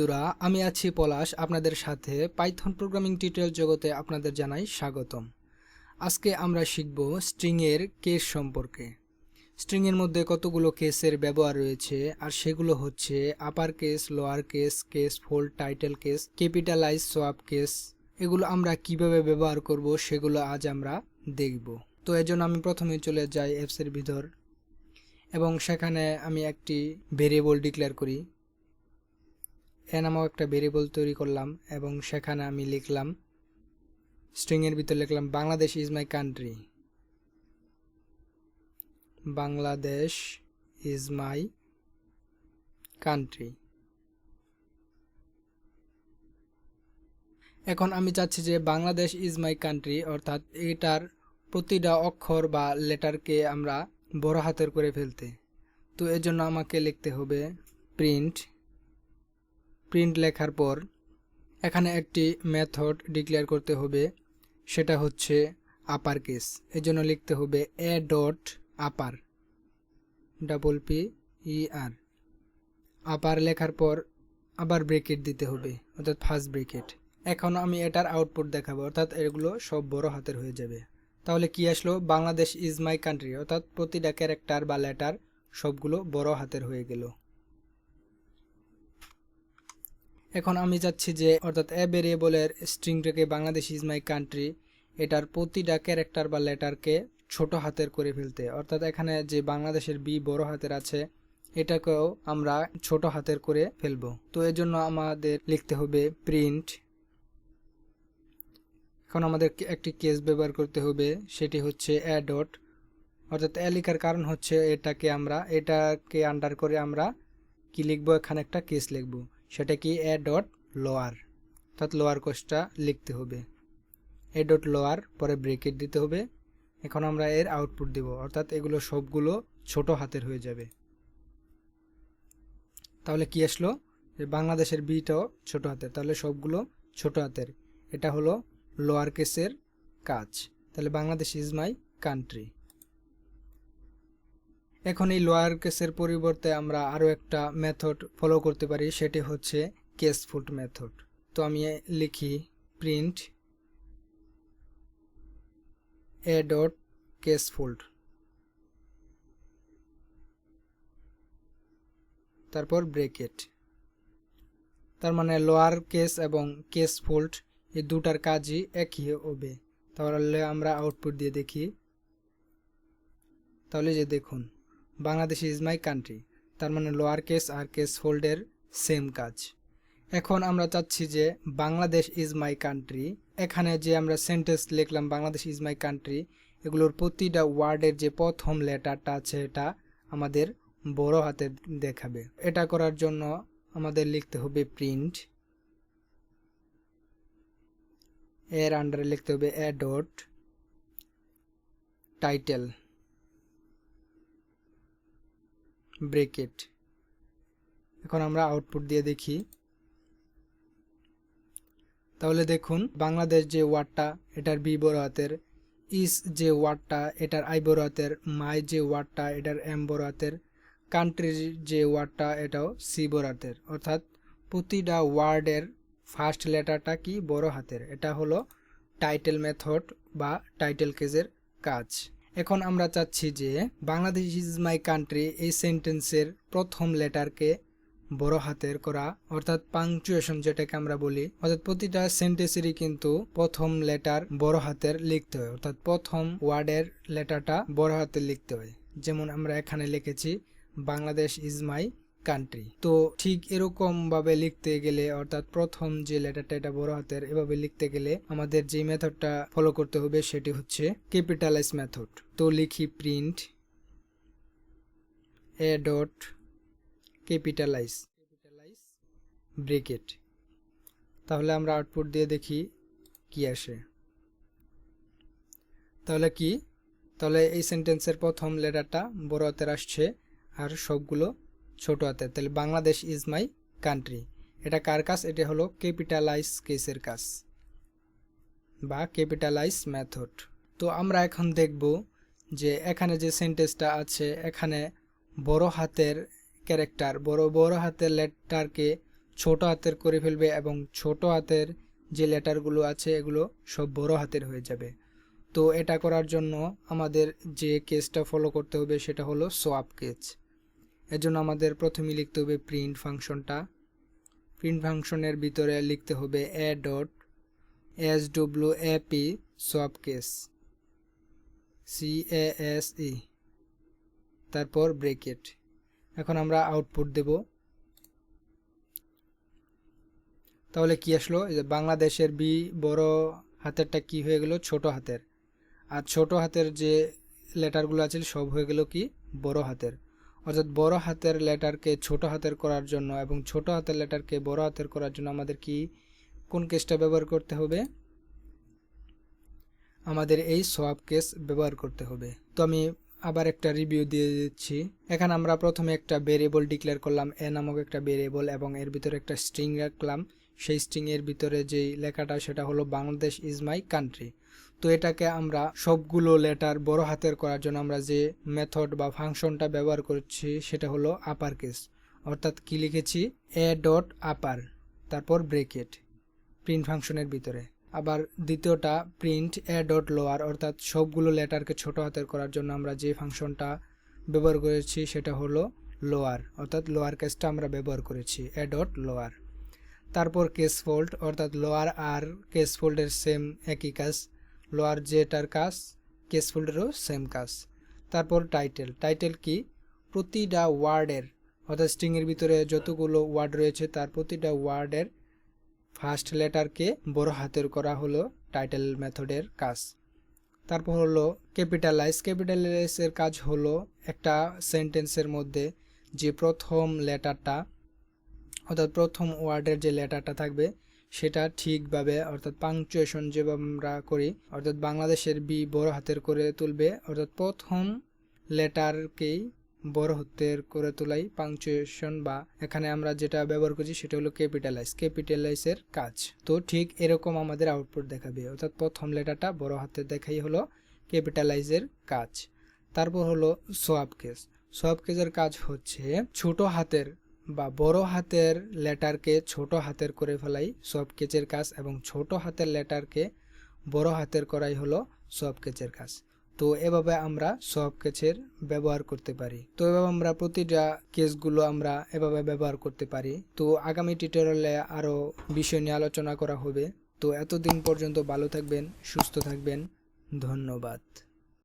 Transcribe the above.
বন্ধুরা, আমি আছি পলাশ আপনাদের সাথে পাইথন প্রোগ্রামিং টিউটোরিয়াল জগতে আপনাদের জানাই স্বাগতম। আজকে আমরা শিখব স্ট্রিং এর কেস সম্পর্কে। স্ট্রিং এর মধ্যে কতগুলো কেসের ব্যবহার রয়েছে, আর সেগুলো হচ্ছে upper case, lower case, case fold, title case, capitalise, swap case. এগুলো আমরা কিভাবে ব্যবহার করব সেগুলো আজ আমরা দেখব। তো এজন্য আমি প্রথমে চলে যাই অ্যাপস এর ভিতর এবং সেখানে আমি একটি ভেরিয়েবল ডিক্লেয়ার করি। এ নামক একটা ভেরিয়েবল তৈরি করলাম এবং সেখানে আমি লিখলাম, স্ট্রিং এর ভিতর লিখলাম Bangladesh is my country. Bangladesh is my country. এখন আমি চাচ্ছি যে বাংলাদেশ ইজ মাই কান্ট্রি অর্থাৎ এটার প্রতিটা অক্ষর বা লেটারকে আমরা বড় হাতের করে ফেলতে। তো এর জন্য আমাকে লিখতে হবে প্রিন্ট। প্রিন্ট লেখার পর এখানে একটি মেথড ডিক্লেয়ার করতে হবে, সেটা হচ্ছে আপার কেস। এর জন্য লিখতে হবে এ ডট আপার, PPER। আপার লেখার পর আবার ব্রেকেট দিতে হবে, অর্থাৎ ফার্স্ট ব্রেকেট। এখন আমি এটার আউটপুট দেখাবো, অর্থাৎ এগুলো সব বড় হাতের হয়ে যাবে। তাহলে কি আসলো? বাংলাদেশ ইজ মাই কান্ট্রি, অর্থাৎ প্রতিটা ক্যারেক্টার বা লেটার সবগুলো বড় হাতের হয়ে গেল। এখন আমি চাচ্ছি যে অর্থাৎ এ ভেরিয়েবলের স্ট্রিংটাকে বাংলাদেশ ইজ মাই কান্ট্রি এটার প্রতিটা ক্যারেক্টার বা লেটারকে ছোট হাতের করে ফেলতে, অর্থাৎ এখানে যে বাংলাদেশের বি বড় হাতের আছে এটাকেও আমরা ছোট হাতের করে ফেলবো। তো এর জন্য আমাদের লিখতে হবে প্রিন্ট। এখন আমাদের একটি কেস ব্যবহার করতে হবে, সেটি হচ্ছে এ ডট, অর্থাৎ এ লেখার কারণ হচ্ছে এটাকে আন্ডার করে আমরা কি লিখবো, এখানে একটা কেস লিখবো, সেটা কি এ ডট লোয়ার, অর্থাৎ লোয়ার কেসটা লিখতে হবে। এ ডট লোয়ার, পরে ব্রেকেট দিতে হবে। এখন আমরা এর আউটপুট দিব, অর্থাৎ এগুলো সবগুলো ছোট হাতের হয়ে যাবে। তাহলে কি আসলো? যে বাংলাদেশের বিটাও ছোট হাতের, তাহলে সবগুলো ছোট হাতের। এটা হলো লোয়ার কেসের কাজ। তাহলে বাংলাদেশ ইজ মাই কান্ট্রি। এখন এই লোয়ার কেসের পরিবর্তে আমরা আরও একটা মেথড ফলো করতে পারি, সেটি হচ্ছে কেস ফোল্ড মেথড। তো আমি লিখি print A dot case fold, তারপর ব্রেকেট। তার মানে লোয়ার কেস এবং কেস ফোল্ড এই দুটার কাজই একই হবে। তাহলে আমরা আউটপুট দিয়ে দেখি। তাহলে যে দেখুন, বাংলাদেশ ইজ মাই কান্ট্রি, তার মানে লোয়ার কেস আর কেস ফোল্ডের সেম কাজ। এখন আমরা চাচ্ছি যে বাংলাদেশ ইজ মাই কান্ট্রি, এখানে যে আমরা সেন্টেন্স লিখলাম বাংলাদেশ ইজ মাই কান্ট্রি, এগুলোর প্রতিটা ওয়ার্ডের যে প্রথম লেটারটা আছে এটা আমাদের বড় হাতে দেখাবে। এটা করার জন্য আমাদের লিখতে হবে প্রিন্ট, এর আন্ডারে লিখতে হবে এ ডট টাইটেল, ব্রেকেট। এখন আমরা আউটপুট দিয়ে দেখি। তাহলে দেখুন, বাংলাদেশ যে ওয়ার্ডটা এটার বি বড় হাতের, ইস যে ওয়ার্ডটা এটার আই বড় হাতের, মাই যে ওয়ার্ডটা এটার এম বড় হাতের, কান্ট্রি যে ওয়ার্ডটা এটাও সি বড় হাতের, অর্থাৎ প্রতিটা ওয়ার্ডের ফার্স্ট লেটারটা কি বড় হাতের। এটা হলো টাইটেল মেথড বা টাইটেল কেসের কাজ। এখন আমরা চাচ্ছি যে বাংলাদেশ ইজ মাই কান্ট্রি এই সেন্টেন্সের প্রথম লেটারকে বড় হাতের করা, অর্থাৎ পাংচুয়েশন যেটাকে আমরা বলি, অর্থাৎ প্রতিটা সেন্টেন্সেরই কিন্তু প্রথম লেটার বড় হাতের লিখতে হয়, অর্থাৎ প্রথম ওয়ার্ডের লেটারটা বড় হাতের লিখতে হয়। যেমন আমরা এখানে লিখেছি বাংলাদেশ ইজ মাই কান্ট্রি। তো ঠিক এরকম ভাবে লিখতে গেলে, অর্থাৎ প্রথম যে লেটারটা এটা বড় হাতের, এভাবে লিখতে গেলে আমাদের যে মেথডটা ফলো করতে হবে সেটি হচ্ছে ক্যাপিটালাইজ মেথড। তো লিখি print A dot capitalise bracket. তাহলে আমরা আউটপুট দিয়ে দেখি কি আসে। তাহলে এই সেন্টেন্সের প্রথম লেটারটা বড় হাতের আসছে আর সবগুলো ছোট হাতের। তাহলে বাংলাদেশ ইজ মাই কান্ট্রি, এটা কার কাজ? এটা হলো ক্যাপিটালাইজ কেসের কাজ বা ক্যাপিটালাইজ মেথড। তো আমরা এখন দেখব যে এখানে যে সেন্টেন্সটা আছে এখানে বড় হাতের ক্যারেক্টার, বড় হাতের লেটারকে ছোট হাতের করে ফেলবে এবং ছোট হাতের যে লেটারগুলো আছে এগুলো সব বড় হাতের হয়ে যাবে। তো এটা করার জন্য আমাদের যে কেসটা ফলো করতে হবে সেটা হলো সোয়াপ কেস। এর জন্য আমাদের প্রথমেই লিখতে হবে প্রিন্ট ফাংশনটা। প্রিন্ট ফাংশনের ভিতরে লিখতে হবে a.swap সোয়াপ কেস CASE, তারপর ব্রেকেট। এখন আমরা আউটপুট দেব। তাহলে কি আসলো, যে বাংলাদেশের বি বড় হাতেরটা কি হয়ে গেল, ছোট হাতের, আর ছোট হাতের যে লেটারগুলো আছে সব হয়ে গেল কি বড় হাতের। অর্থাৎ বড় হাতের লেটারকে ছোট হাতের করার জন্য এবং ছোট হাতের লেটারকে বড় হাতের করার জন্য আমাদের কি কোন কেসটা ব্যবহার করতে হবে, আমাদের এই সোয়াপ কেস ব্যবহার করতে হবে। তো আমি আবার একটা রিভিউ দিয়ে দিচ্ছি। এখানে আমরা প্রথমে একটা ভেরিয়েবল ডিক্লেয়ার করলাম, এ নামক একটা ভেরিয়েবল, এবং এর ভিতরে একটা স্ট্রিং রাখলাম। সেই স্ট্রিং এর ভিতরে যেই লেখাটা সেটা হলো বাংলাদেশ ইজ মাই কান্ট্রি। তো এটাকে আমরা সবগুলো লেটার বড় হাতের করার জন্য আমরা যে মেথড বা ফাংশনটা ব্যবহার করছি সেটা হলো আপার কেস। অর্থাৎ কি লিখেছি, a.upper, তারপর ব্রেকেট প্রিন্ট ফাংশনের ভিতরে। আবার দ্বিতীয়টা প্রিন্ট a.lower, অর্থাৎ সবগুলো লেটারকে ছোট হাতের করার জন্য আমরা যে ফাংশনটা ব্যবহার করেছি সেটা হলো লোয়ার, অর্থাৎ লোয়ার কেসটা আমরা ব্যবহার করেছি a.lower। তারপর কেস ফোল্ড, অর্থাৎ লোয়ার আর কেস ফোল্ডের সেম একই কাজ, লোয়ার যেটার কাজ কেস ফোল্ডেরও সেম কাজ। তারপর টাইটেল কি, প্রতিটা ওয়ার্ডের, অর্থাৎ স্ট্রিংয়ের ভিতরে যতগুলো ওয়ার্ড রয়েছে তার প্রতিটা ওয়ার্ডের ফার্স্ট লেটারকে বড় হাতের করা হলো টাইটেল মেথডের কাজ। তারপর হলো ক্যাপিটালাইজের কাজ হলো একটা সেন্টেন্সের মধ্যে যে প্রথম লেটারটা, অর্থাৎ প্রথম ওয়ার্ডের যে লেটারটা থাকবে সেটা ঠিকভাবে, অর্থাৎ পাংচুয়েশন যেভাবে আমরা করি, অর্থাৎ বাংলাদেশের বি বড় হাতের করে তুলবে, অর্থাৎ প্রথম লেটারকেই বড় হাতের করে তোলাই পাংচুয়েশন, বা এখানে আমরা যেটা ব্যবহার করছি সেটা হলো ক্যাপিটালাইজের কাজ। তো ঠিক এরকম আমাদের আউটপুট দেখাবে, অর্থাৎ প্রথম লেটারটা বড় হাতের দেখাই হলো ক্যাপিটালাইজের কাজ। তারপর হলো সোয়াপ কেসের কাজ হচ্ছে ছোট হাতের বা বড় হাতের লেটারকে ছোট হাতের করে ফেলাই সোয়াপ কেসের কাজ, এবং ছোট হাতের লেটারকে বড় হাতের করাই হলো সোয়াপ কেসের কাজ। তো এভাবে আমরা সোয়াপ কেসের ব্যবহার করতে পারি। তো এভাবে আমরা প্রতিটা কেসগুলো আমরা এভাবে ব্যবহার করতে পারি। তো আগামী টিউটোরিয়ালে আরো বিষয় নিয়ে আলোচনা করা হবে। তো এতদিন পর্যন্ত ভালো থাকবেন, সুস্থ থাকবেন, ধন্যবাদ।